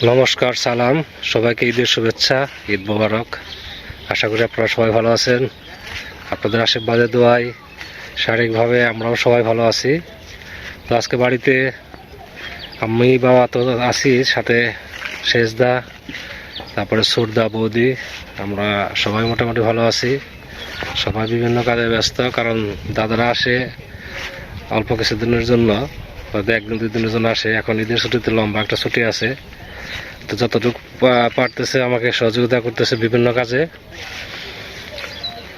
নমস্কার, সালাম সবাইকে, ঈদের শুভেচ্ছা, ঈদ মোবারক। আশা করি আপনারা সবাই ভালো আছেন। আপনাদের আশীর্বাদে দোয়ায় শারীরিকভাবে আমরাও সবাই ভালো আছি। তো আজকে বাড়িতে আমি বাবা তো আছি, সাথে শেষদা, তারপরে সুরদা, বৌদি, আমরা সবাই মোটামুটি ভালো আছি। সবাই বিভিন্ন কাজে ব্যস্ত, কারণ দাদারা আসে অল্প কিছুদিনের জন্য, হয়তো একদিন দুই দিনের জন্য আসে। এখন ঈদের ছুটিতে লম্বা একটা ছুটি আছে, তো যতটুকু পারতেছে আমাকে সহযোগিতা করতেছে বিভিন্ন কাজে।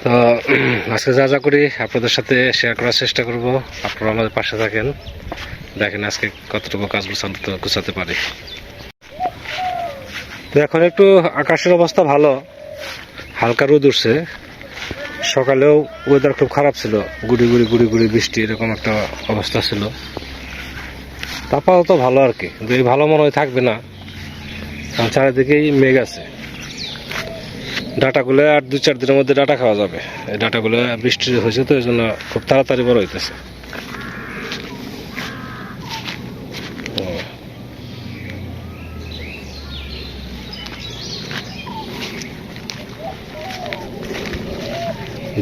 তো আজকে যা যা করি আপনাদের সাথে শেয়ার করার চেষ্টা করব। আপনারা আমাদের পাশে থাকেন, দেখেন আজকে কতটুকু কাজ গুছাতে পারি। তো এখন একটু আকাশের অবস্থা ভালো, হালকা রোদ উঠছে। সকালেও ওয়েদার খুব খারাপ ছিল, গুড়ি গুড়ি বৃষ্টি এরকম একটা অবস্থা ছিল। তারপর তো ভালো আর কি, কিন্তু এই ভালো মনে হয় থাকবে না, কারণ চারিদিকেই মেঘ আছে। ডাটাগুলো আর 2-4 দিনের মধ্যে ডাটা খাওয়া যাবে। এই ডাটাগুলো বৃষ্টি হয়েছে, তো এই জন্য খুব তাড়াতাড়ি বড় হইতেছে।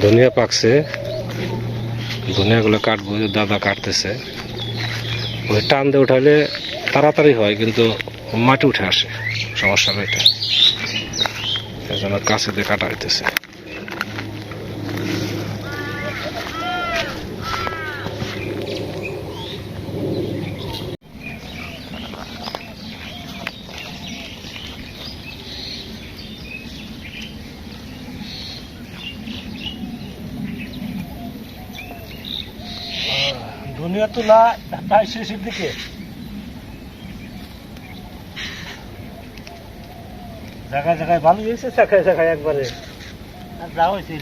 ধনিয়া পাকছে, ধনিয়াগুলো কাটবো, দাদা কাটতেছে। ওই টান দিয়ে উঠালে তাড়াতাড়ি হয়, কিন্তু মাটি উঠে আসে, সমস্যা এটা। এই জন্য কাছে দিয়ে কাটা হইতেছে। ধনিয়া তোলা প্রায় শেষের দিকে, জায়গায় জায়গায় ভালো হয়েছে, জায়গায় জায়গায় একবারে আর যা হয়েছে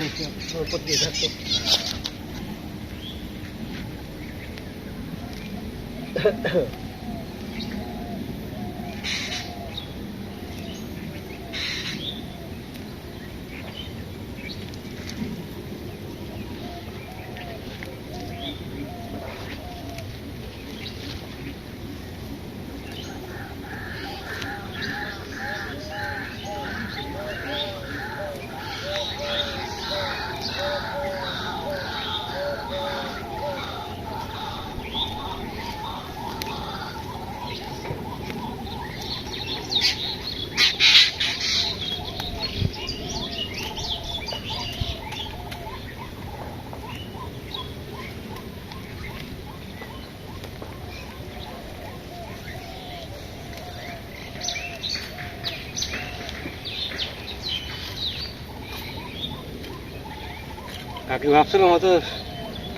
কাকি ভাবছিলাম হয়তো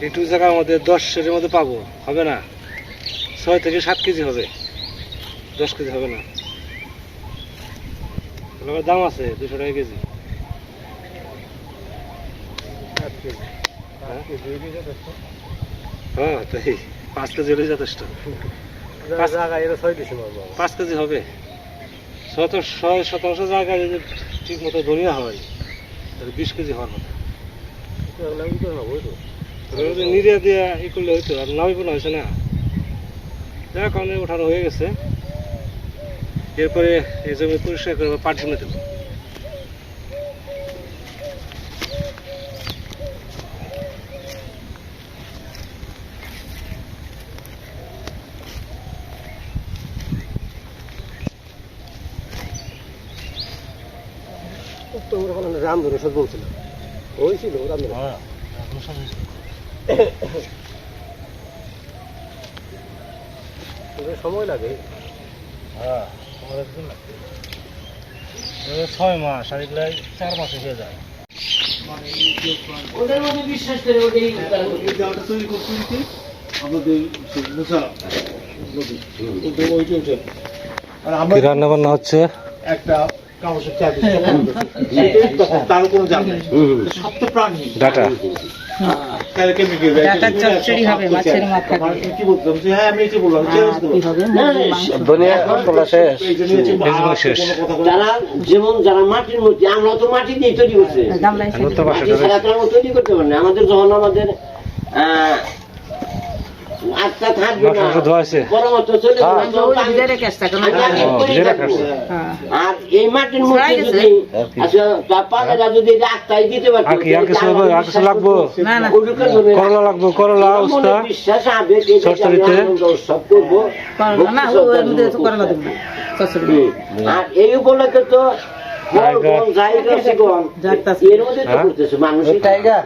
একটু জায়গার মধ্যে 10-এর মধ্যে পাবো, হবে না। 6 থেকে 7 কেজি হবে, 10 কেজি হবে না। দাম আছে 200 টাকা কেজি। হ্যাঁ, তাই 5 কেজি হলেই যথেষ্ট। 5 কেজি হবে। 6-7 জায়গায় যদি ঠিক মতো ধনিয়া হয়, তাহলে 20 কেজি হওয়ার কথা। নিরিয়া দিয়া ই করলে হইতো, আর নামিব না, হয়েছে না। যাক, অনেক ওঠানো হয়ে গেছে। এরপরে এই জমি পরিষ্কার করে পাট জমে দেব। রামধনু সব বলছিল, ওই ছিল রামধনু। সময় লাগে, হ্যাঁ, 6 মাস, আর এগুলাই 4 মাসে হয়ে যায়। ওদের মধ্যে বিশ্বাস করে ওটাই তৈরি করতে আমাদের কি রান্না বান্না হচ্ছে? একটা তার কোনো জান নেই, সপ্ত প্রাণী ডাটা তারা যেমন যারা মাটির মধ্যে, আমরা তো মাটি দিয়ে তৈরি করছে, তৈরি করতে পারি না। আমাদের যখন আমাদের আচ্ছা থাকবে না মাংস ধোয়া আছে? পরামর্শ চলে হ্যাঁ। যাবে, ওই আমি- ভিতরে কেসটা কেন আমি ও, করে যেটা থাকবো। খাচ্ছে। হ্যাঁ আর এই মাটির মধ্যে হয়ে গেছে। যদি আচ্ছা তার পাতাটা যদি এটা আটকাই দিতে পারতো, আর কি আর কিছু হবে? আর কিছু লাগবো? না না ওটুকু ধরে করলা লাগবো, করলা, আমার মনে উস্তা, বিশ্বাস আবেগ, এটা চচ্চড়িতে? আমি আনন্দ উৎসব করবো। করলা না ভক্তি ও শ্রদ্ধার দুধে তো জন্য করলা করবো। দেব না চচ্চড়ি হুম। আর এই উপলক্ষে তো টাইগার। যাইতাছে। এর মধ্যে তো হ্যাঁ? করতেছে মানুষই টাইগার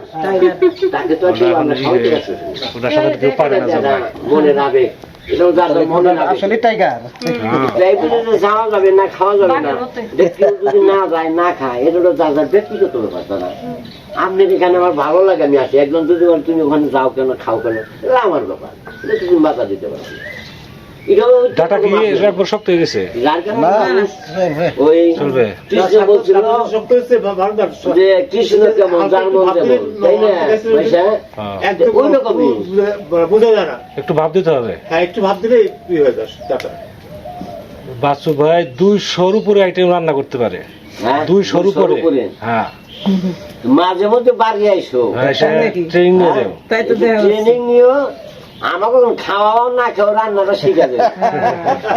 তাকে তো আর কেউ আমরা খাওয়াতে আসি না। ওটার সাথে কেউ পারে না যারা সবাই। মনের আবেগ, এটাও যাদের মনের আবেগ। আসলে টাইগার হ্যাঁ। তাই বলে যে যাওয়া যাবে না, খাওয়া যাবে না, ব্যক্তি যদি না যায় না খায়, এটা তো যার যার ব্যক্তিগত ব্যাপার। তারা আপনার এখানে আমার ভালো লাগে, আমি আসি, একজন যদি বলে তুমি ওখানে যাও কেন, খাও কেন, এটা আমার ব্যাপার, এটা তুমি বাধা দিতে পারো না। এটাও ডাটা কি একবার শক্ত হয়ে গেছে? যার কারণে মানুষ ওই চলবে। কৃষ্ণ বলছিল শক্ত হচ্ছে ভালো যে কৃষ্ণ কেমন যার মন তেমন, তাই না পয়সা হ্যাঁ। একদম ওই রকমই। বোঝা যায় না। একটু ভাব দিতে হবে। হ্যাঁ একটু ভাব দিলে হয়ে যাস টাকা। বাচ্চু ভাই 200-র উপরে আইটেম রান্না করতে পারে। হ্যাঁ 200-র উপরে। হ্যাঁ মাঝে মধ্যে বাড়ি আইসো, হ্যাঁ, সে ট্রেনিং নিয়ে যাও। তাই তো দেওয়া ট্রেনিং নিও, আমাকে খাওয়াও না খাওয়া রান্নাটা শিখা যায়।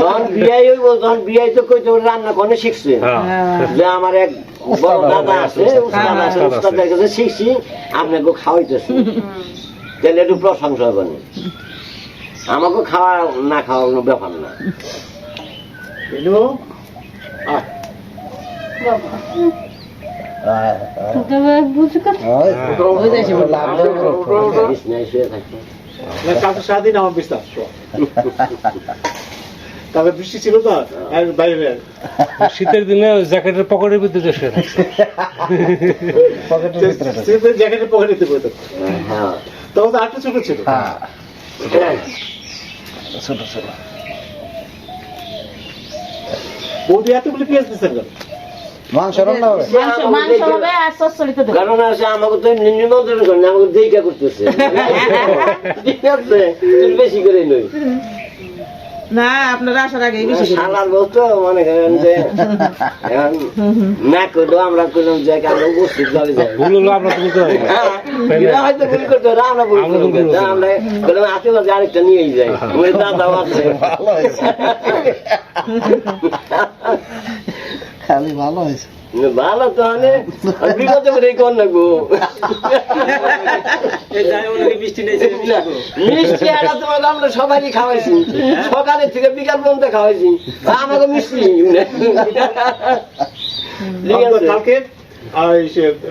তখন বিয়াই হইব, তখন বিয়াই তো কইতে হবে রান্না কোনে শিখছে। হ্যাঁ। যে আমার এক বড় দাদা আছে, উস্তাদ আছে, উস্তাদের কাছে শিখছি, আপনাকে খাওয়াইতেছি, তাহলে একটু প্রশংসা করেন। আমাকে খাওয়া না খাওয়া কোনো ব্যাপার না। এলো বিছনায় শুয়ে থাকতো। কালকে সারাদিন আমার বিশ্বাস। তবে বৃষ্টি ছিল তো আর বাইরে শীতের দিনে জ্যাকেটের পকেটের ভিতরে শুয়ে থাকছে। জ্যাকেটের পকেটে দিতে পারতো। হ্যাঁ তখন তো আরেকটু ছোট ছিল। ছোট ছোট বৌদি এতগুলো পেঁয়াজ দিচ্ছেন কেন? মাংস রান্না হবে মাংস হবে আর চচ্চড়িতে দেব কারণ আছে আমাকে তো নিমন্ত্রণ করেন না, আমাকে দেখা করতেছে। ঠিক আছে, একটু বেশি করে নই। না আপনারা আসার আগে বেশি করে শালার বউ তো মনে করেন যে এখন না করলেও আমরা করলাম যে আমরা উপস্থিত যাবে যাই। ভুল হলো আমরা তো বলতে পারি না। এরা হয়তো ভুল করতে পারে, আমরা ভুল আমরা তো করলাম। ভুল করলাম। আমরা বললাম আশেপাশে আরেকটা নিয়েই যাই, ওই দাদাও আছে। খালি ভালো হয়েছে ভালো তাহলে বিপদে করে কর না গো। মিষ্টি আটা তোমাকে আমরা সবাইকে খাওয়াইছি, সকালে থেকে বিকাল পর্যন্ত খাওয়াইছি, আমাকে মিষ্টি ঠিক আছে। কালকে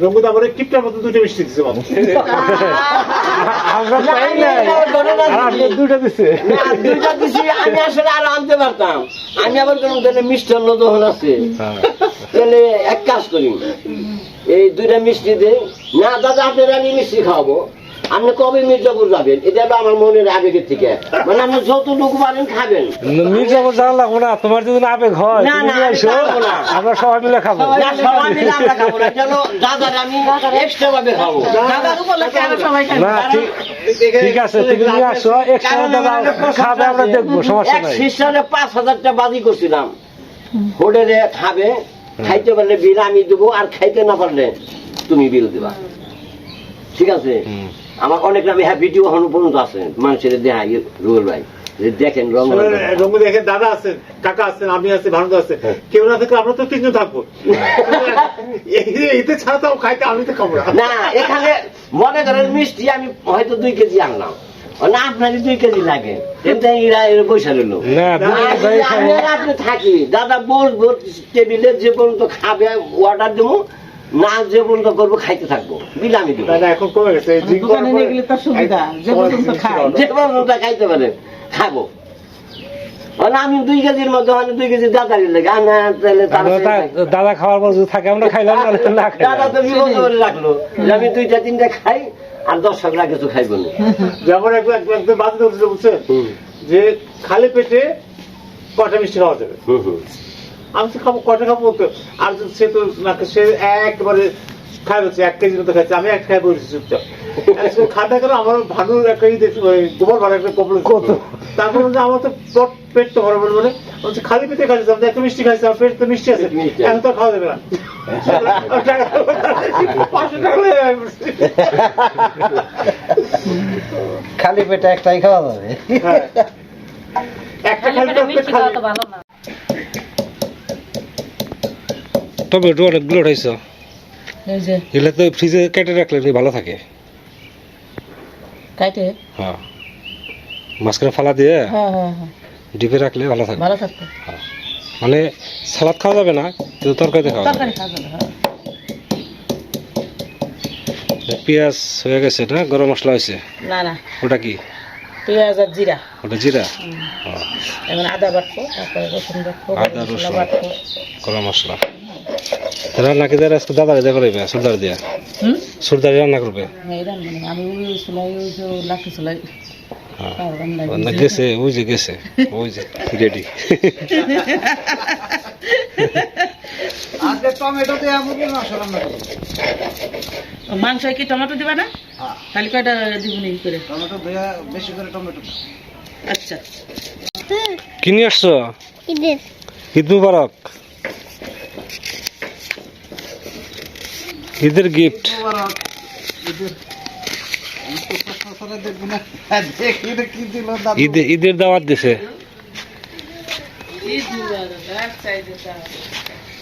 রঙ্গুদা আমার কিপটার মতো দুটো মিষ্টি দিচ্ছে বাবা। আমরা পাই নাই। আর আপনি দুটো দিছে। না, দুইটা দিছি, আমি আসলে আরো আনতে পারতাম। আমি আবার কোনো তাহলে মিষ্টান্ন যখন আছে, হ্যাঁ। তাহলে এক কাজ করি, এই দুইটা মিষ্টি দেই না দাদা, আপনার আমি মিষ্টি খাওয়াবো, আপনি কবে মির্জাপুর যাবেন, এটা হলো আমার মনের আবেগের থেকে, মানে আপনি যতটুকু পারেন খাবেন। মির্জাপুর যাওয়া লাগবো না, তোমার যদি আবেগ হয় না, তুমি না, নিয়ে আমি আসো, যাবো না। আমরা সবাই মিলে খাবো। না, সবাই মিলে আমরা খাবো না, যেন দাদার আমি এক্সট্রা ভাবে খাবো। দাদার উপলক্ষে আমরা সবাই খাই না ঠিক আছে, তুমি নিয়ে আসো, একসাথে দাদা খাবে, আমরা দেখবো, সমস্যা এক নাই। সিস্টারে 5,000টা বাজি করছিলাম, হোটেলে খাবে, খাইতে পারলে বিল আমি দেবো, আর খাইতে না পারলে তুমি বিল দিবা, ঠিক আছে? হুম। আমার অনেক আমি হ্যাঁ ভিডিও এখনো পর্যন্ত আছে, মানুষের দেখাই রুবেল ভাই, যে দেখেন রঙ রঙ্গু দেখে দাদা আছেন, কাকা আছেন, আমি আছি, ভানুদা আছে, কেউ না থাকলে আমরা তো তিনজন থাকবো। এতে ছাড়া তো খাইতে আমি তো খাবো না। না, এখানে মনে করেন মিষ্টি আমি হয়তো 2 কেজি আনলাম, না আপনারই 2 কেজি লাগে, কিন্তু এরা পয়সা রইল না দুটো যাই খাবো। আপনি থাকি দাদা বসবো টেবিলে, যে পর্যন্ত খাবে অর্ডার দেবো, না যে পর্যন্ত করবো খাইতে থাকবো, বিল আমি দেবো, দাদা এখন কমে গেছে। দোকানে নিয়ে গেলে তার সুবিধা যে পর্যন্ত খায় যে পর্যন্ত খাইতে পারে খাবো। না আমি 2 কেজির মধ্যে মানে 2 কেজি দাদারই লাগে, আর না তাহলে তার আমরা দাদা খাওয়ার পর যদি থাকে আমরা খাইলাম, না দাদা খাইলাম। তো বিপদ করে রাখলো যে আমি 2টা 3টা খাই, আর দর্শকরা কিছু খাইবো না। যেমন একবার বাদ দিতে বুঝছেন যে খালি পেটে কটা মিষ্টি খাওয়া যাবে। আমি তো খাবো, কটা খাবো, আর সে তো না, সে একবারে খাই বলছি 1 কেজির মতো খাইছি, আমি এক খাই বলছি চুপচাপ। খাদ্য করে আমার ভানুর একটা গোবর ভাড়া একটা কপল কত, তারপর বলছে আমার তো পেট তো ভরা বলবো, বলছে খালি পেটে খাইছি, আমি এত মিষ্টি খাইছি, আমার পেট তো মিষ্টি আছে, এখন তো খাওয়া যাবে না। 500 টাকা হয়ে যাবে। খালি পেটে একটাই খাওয়া যাবে। হ্যাঁ। একটা খালি পেট খালি। টমেটো অনেকগুলো উঠাইছ, এই যে এগুলো তো ফ্রিজে কেটে রাখলে ভালো থাকে। কাটে, হ্যাঁ, মাঝখানে ফালা দিয়ে হ্যাঁ হ্যাঁ হ্যাঁ, ডিপে রাখলে ভালো থাকে। ভালো থাকতো। মানে সালাদ খাওয়া যাবে না, কিন্তু তরকারিতে খাওয়া যাবে। তরকারি খাওয়া যাবে, হ্যাঁ। পেঁয়াজ হয়ে গেছে না, গরম মশলা হয়েছে, না না, ওটা কি? পেঁয়াজ আর জিরা, ওটা জিরা, এখন আদা বাটবো, তারপরে রসুন বাটবো, আদা, মশলা রসুন। বাটবো। গরম মশলা রান্না কি দেয় আজকে? দাদা দিয়ে করবে, সুরদার দিয়া, হুম, সুরদারি রান্না করবে। এই রান্না নেই, আমি ওই চুলাই, ওই যে লাঠি চুলাই না গেছে, ওই যে গেছে, ওই যে রেডি। আজকে টমেটো দিয়ে মুরগির মাংস রান্না করবো। মাংস কি টমেটো দিবা না? তাহলে কয়টা দিব নি করে? টমেটো দিয়ে বেশি করে টমেটো দাও। আচ্ছা, কি নিয়ে আসছো? ঈদ মুবারক, ঈদের গিফট। মুবারক, ঈদের- আমি তো প্রশ্ন করে দেখবো না। দেখি এটা কি দিল দাদু। ঈদের দাওয়াত দিছে।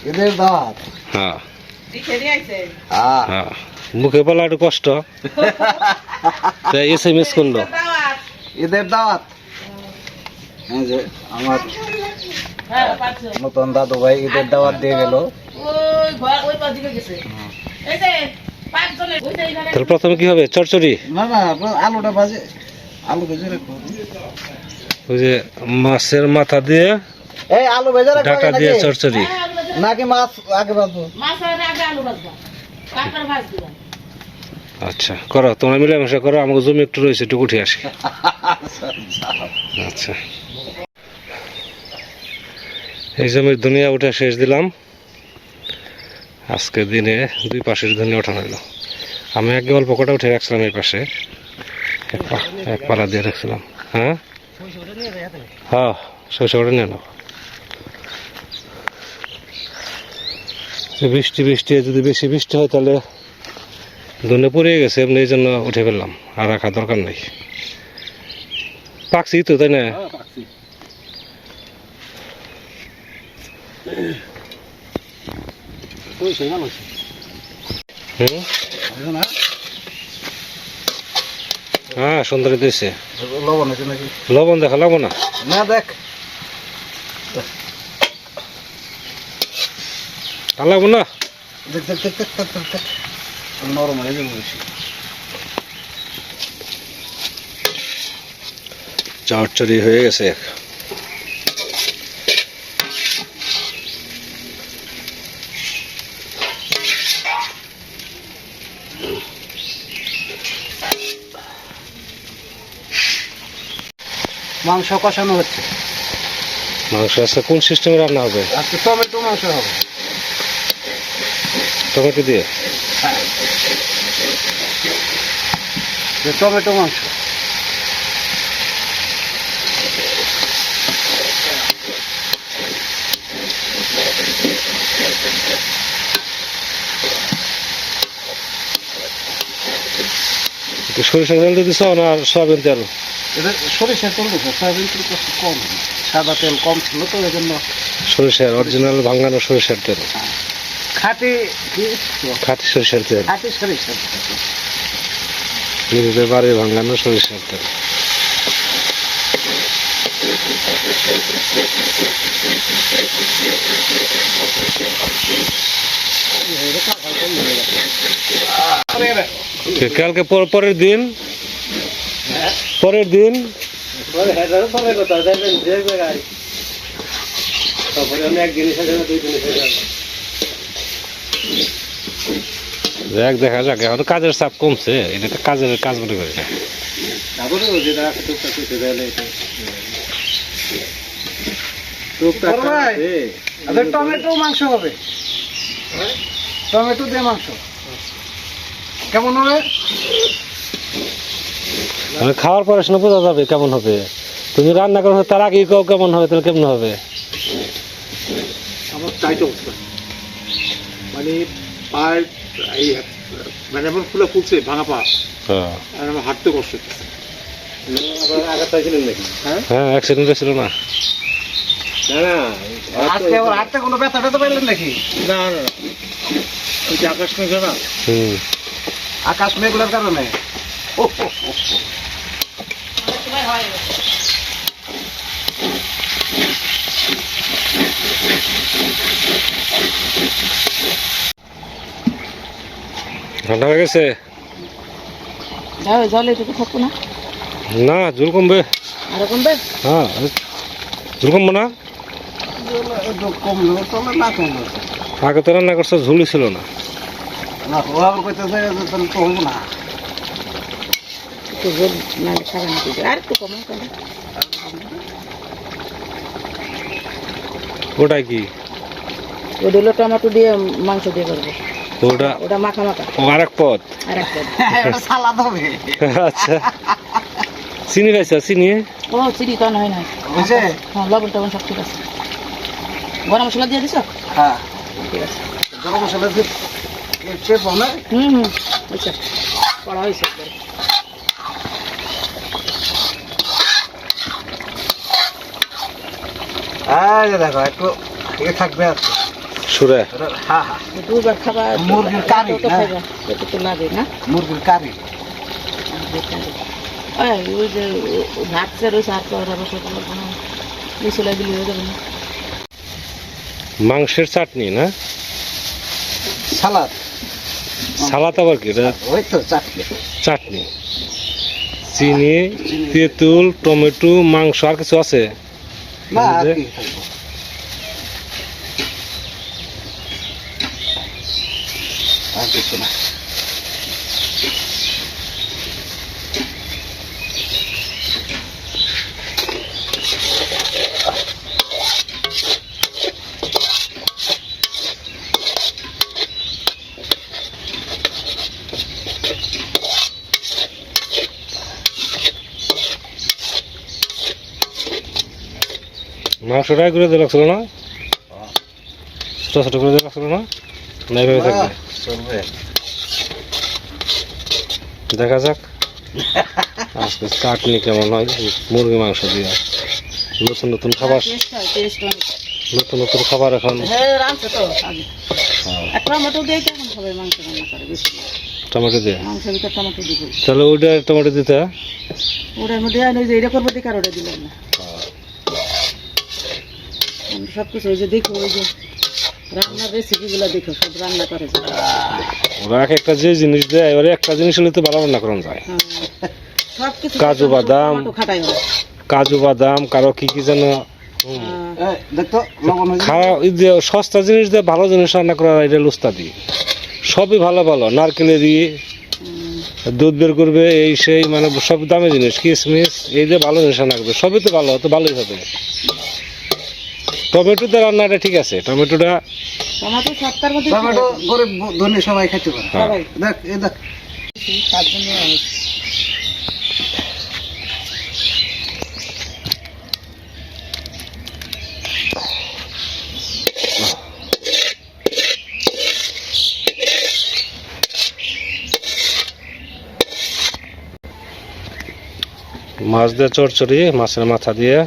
ঈদের দাওয়াত। হ্যাঁ হ্যাঁ। হ্যাঁ, মুখে বলা একটু কষ্ট, তাই SMS করলো। ঈদের দাওয়াত। এই যে আমার নতুন দাদু ভাই ঈদের দাওয়াত দিয়ে গেল। তাহলে প্রথমে কি হবে? চচ্চড়ি, না না, আলুটা ভাজে, আলু ভেজে রাখো। ওই যে মাছের মাথা দিয়ে এই আলু ভেজে রাখো ডাটা আগে দিয়ে নাকি? চচ্চড়ি। নাকি মাছ আগে ভাজবো? আচ্ছা করো, তোমরা মিলামিশা করো, আমাকে জমি একটু রয়েছে, একটু উঠে আসি। আচ্ছা, এই জমির দুনিয়া উঠে শেষ দিলাম। আজকে দিনে 2 পাশের ধনিয়া ওঠানো হলো। আমি আগে অল্প কটা উঠে রাখছিলাম এই পাশে, এক পালা দিয়ে রাখছিলাম। হ্যাঁ হ্যাঁ, শস্যটা নিয়ে নাও। বৃষ্টি যদি বেশি বৃষ্টি হয় তাহলে ধনে পড়ে গেছে, এমনি এই জন্য উঠে ফেললাম, আর রাখা দরকার নেই। পাকছি তো, তাই না? হুম, হ্যাঁ সুন্দর দিয়েছে। লবণ আছে নাকি? লবণ দেখা লাগবো না, না দেখ, আর লাগবো না। দেখ দেখ দেখ দেখ দেখ দেখ, দেখ। নরম হয়ে যাবে বেশি। চচ্চড়ি হয়ে গেছে। মাংস কষানো হচ্ছে। মাংস আজকে কোন সিস্টেমে রান্না হবে? আজকে টমেটো মাংস হবে। টমেটো দিয়ে? টমেটো মাংস। সরিষার তেল দিয়ে দিছ না সয়াবিন তেল? এটা সরিষার তেল দিচ্ছে, সয়াবিন তেল একটু কম, সাদা তেল কম ছিল তো এই জন্য। সরিষার অরিজিনাল ভাঙানো সরিষার তেল, খাঁটি খাঁটি সরিষার তেল, খাঁটি সরিষার তেল। নিজেদের বাড়ির ভাঙানো সরিষার তেল। কালকে পরের দিন দেখ, দেখা যাক, এখন কাজের চাপ কমছে, এটা কাজের কাজ মনে করি না। টমেটো মাংস হবে, টমেটো দিয়ে মাংস। কেমন হবে? মানে খাওয়ার পরে শুনে বোঝা যাবে কেমন হবে। তুমি রান্না করো তার আগে কেমন হবে, তাহলে কেমন হবে? আমার টাইট অবস্থা, মানে পায়ের এই মানে এমন ফুলে ফুলছে ভাঙা পা, হ্যাঁ আর আমার হাঁটতে কষ্ট হচ্ছে। আঘাত পাইছিলেন নাকি? হ্যাঁ হ্যাঁ, অ্যাক্সিডেন্ট হয়েছিল না? না না, আজকে আবার হাঁটতে কোনো ব্যথা ট্যাথা পাইলেন নাকি? না না, ওই যে আকাশ মেঘ না, হুম। আকাশ মেঘলার কারণে। সময় হয় না। ঠান্ডা হয়ে গেছে? যাও জল এটুকু থাকবো না, না, জল কমবে। আরো কমবে। হ্যাঁ, জল কমবো না? কমলো চলে না কমলো আগে তো রান্না করছো, ঝুলই ছিল না। না, ও আবার কইতেছে যে তাহলে তো হইব না। একটু জল নাহলে খাবে না কিছু, আর একটু কমে কমে। ওটাই কি? ওটা হলো টমেটো দিয়ে মাংস দিয়ে করবো, ওটা ওটা মাখা মাখা। ও আরেক পদ। আর একটা এটা সালাদ হবে। আচ্ছা, চিনি খাইছো? চিনি? ও চিনি তো হয় না। বুঝছে? হ্যাঁ, লবণ টবণ সব ঠিক আছে। গরম মশলা দিয়ে দিছো? হ্যাঁ, ঠিক আছে। গরম মশলা দিয়ে শেপ হবে না? হুম, আচ্ছা, করা হয়েছে একবারে। এই যে দেখো একটু ইয়ে থাকবে আজকে। সুরে হ্যাঁ হ্যাঁ, দুবার খাবার মুরগির কারি, তো হ্যাঁ। খাইবা, এটা তো লাগে না। মুরগির কারি। ওই যে ভাতটা রয়েছে, আর তো ওরা বসে করবো না, মিশলা দিলে হয়ে যাবে না। মাংসের চাটনি না? সালাদ। সালাদ আবার কি? এটা ওই তো চাটনি। চাটনি। চিনি, তেঁতুল, টমেটো, মাংস, আর কিছু আছে? না, আর কি থাকবো? আর কিছু না। মাংসটাই করে দিয়ে লাগছিল না? ছোট ছোট করে দিয়ে লাগছিল না? না এইভাবে থাকবে? চলবে। দেখা যাক আজকে চাটনি কেমন হয় মুরগি মাংস দিয়ে। নতুন নতুন খাবার, নতুন নতুন খাবার এখন। হ্যাঁ, রাঁধছে তো আগে। হ্যাঁ, আর টমেটো দিয়ে এখন সবাই মাংস রান্না করে বেশি। টমেটো দিয়ে। মাংসের ভিতরে টমেটো দিব। তাহলে ওইটা টমেটো দিতে? ওটার মধ্যে আর ওই যে এটা করবো দেখে আর ওটা দিলাম না। সব কিছু ওই যে দেখো, ওই যে রান্নার রেসিপিগুলো দেখো, সব রান্না করে যে। ওরা এক একটা যে জিনিস দেয়, এবারে একটা জিনিস হলে তো ভালো রান্না করানো যায়। হ্যাঁ, সব কিছু কাজু বাদাম। টমেটো খাটাই ওরা। কাজু বাদাম, কারো কি কি যেন হ্যাঁ, এই দেখতো লবণ হয়েছে? খাওয়া, এই যে সস্তা জিনিস দিয়ে ভালো জিনিস রান্না করা, এটা লুস্তা দিই। সবই ভালো ভালো, নারকেলেরই দুধ বের করবে, এই সেই, মানে সব দামি জিনিস, কিশমিশ, এই যে ভালো জিনিস রান্না করবে, সবই তো ভালো, তো ভালোই হবে। টমেটো দিয়ে রান্নাটা ঠিক আছে, টমেটোটা টমেটো সপ্তাহের মধ্যে টমেটো গরিব ধনী সবাই খাইতে পারে। হ্যাঁ। সবাই দেখ এই দেখ। তার জন্য হয়েছে। মাছ দিয়ে চচ্চড়ি, মাছের মাথা দিয়ে,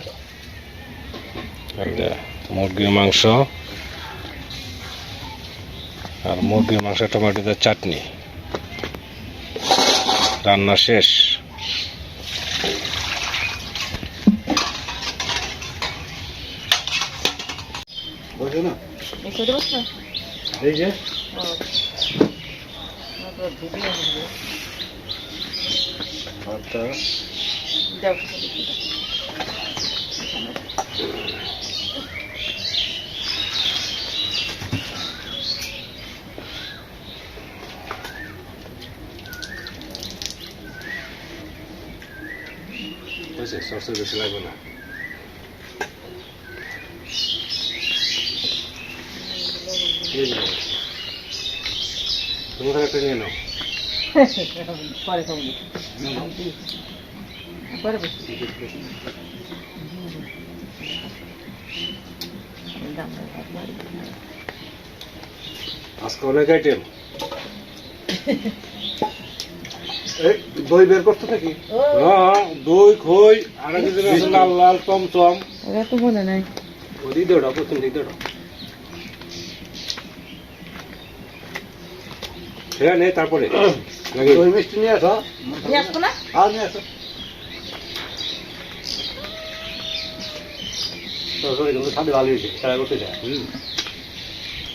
একটা মুরগির মাংস, আর মুরগির মাংস টমেটো দিয়ে চাটনি। রান্না শেষ। বুঝো না? এই সাইডে বসছো? এই যে দাও। সরষে বেশি লাগবে না। তুমি একটা নিয়ে নাও। পরে খাবো পরে বসি আজকে অনেক আইটেম। এই দই বের করতে থাকি। দই খই আর কিছু লাল লাল চমচম ওরা তো মনে নাই ওদি দেড় প্রথম দিক দেড় হ্যাঁ নেই তারপরে নাকি দই মিষ্টি নিয়ে আসো। নিয়ে আসবো না আর নিয়ে আসো। সাথে ভালো হয়েছে খেলা করতে চায়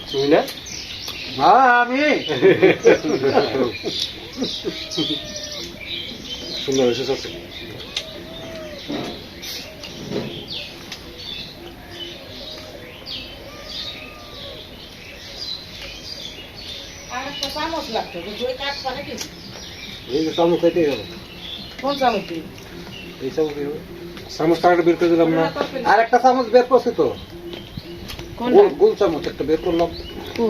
তুমি না না আমি সুন্দর হয়েছে সব আর একটা চামচ লাগতো দই কাট পারে কি এই যে চামচ খাইতে হবে। কোন চামচ দিই এই চামচ দিয়ে হবে। চামচ টাকাটা বের করে দিলাম না আর একটা চামচ বের করছি তো, কোনটা গোল চামচ একটা বের করলাম। ও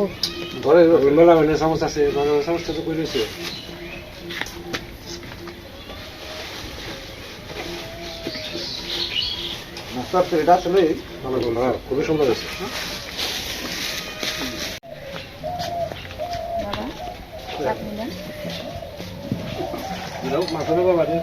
ঘরে মেলা মানে চামচ আছে চামচটা তো করে রয়েছে নাস্তার এটা আসলে ভালো ভালো খুবই সুন্দর হয়েছে বাবা চাটনি দেন মাথা দেবো বাড়ি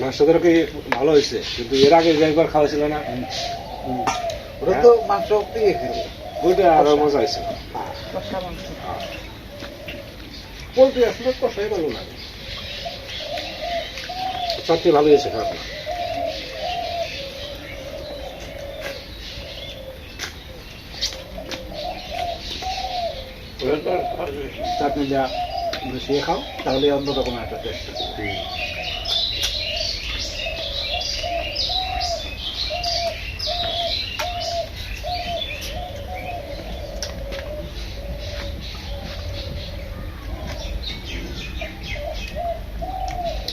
মাছটা তো কি ভালো হয়েছে কিন্তু এর আগে যে একবার খাওয়া ছিল না ওটা তো মাংস দিয়ে খেলো। ওইটা আরো মজা হয়েছে কষা মাংস পোলট্রি আসলে কষাই ভালো লাগে। চাটনি ভালো হয়েছে খারাপ না চাটনি যা মিশিয়ে খাও তাহলে অন্যরকম একটা টেস্ট।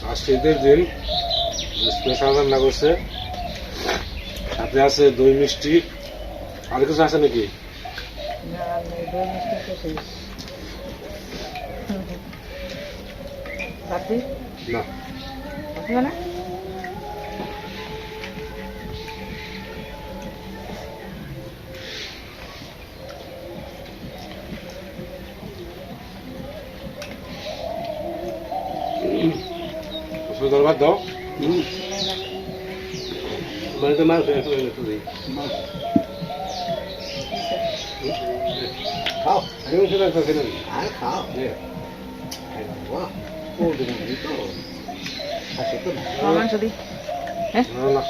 আজ শীতের দিন স্পেশাল রান্না করছে সাথে আছে দই মিষ্টি আর কিছু আছে নাকি না দই মিষ্টি তো শেষ রাত্রি না আসবে না দরবার দাও বাড়িতে মাছ তুই খাও আমি ওষুধ একটা খেলে নিই। আর খাও। বাহ, পোলট্রি নেই তো খাসি তো না। মাংস দিই না না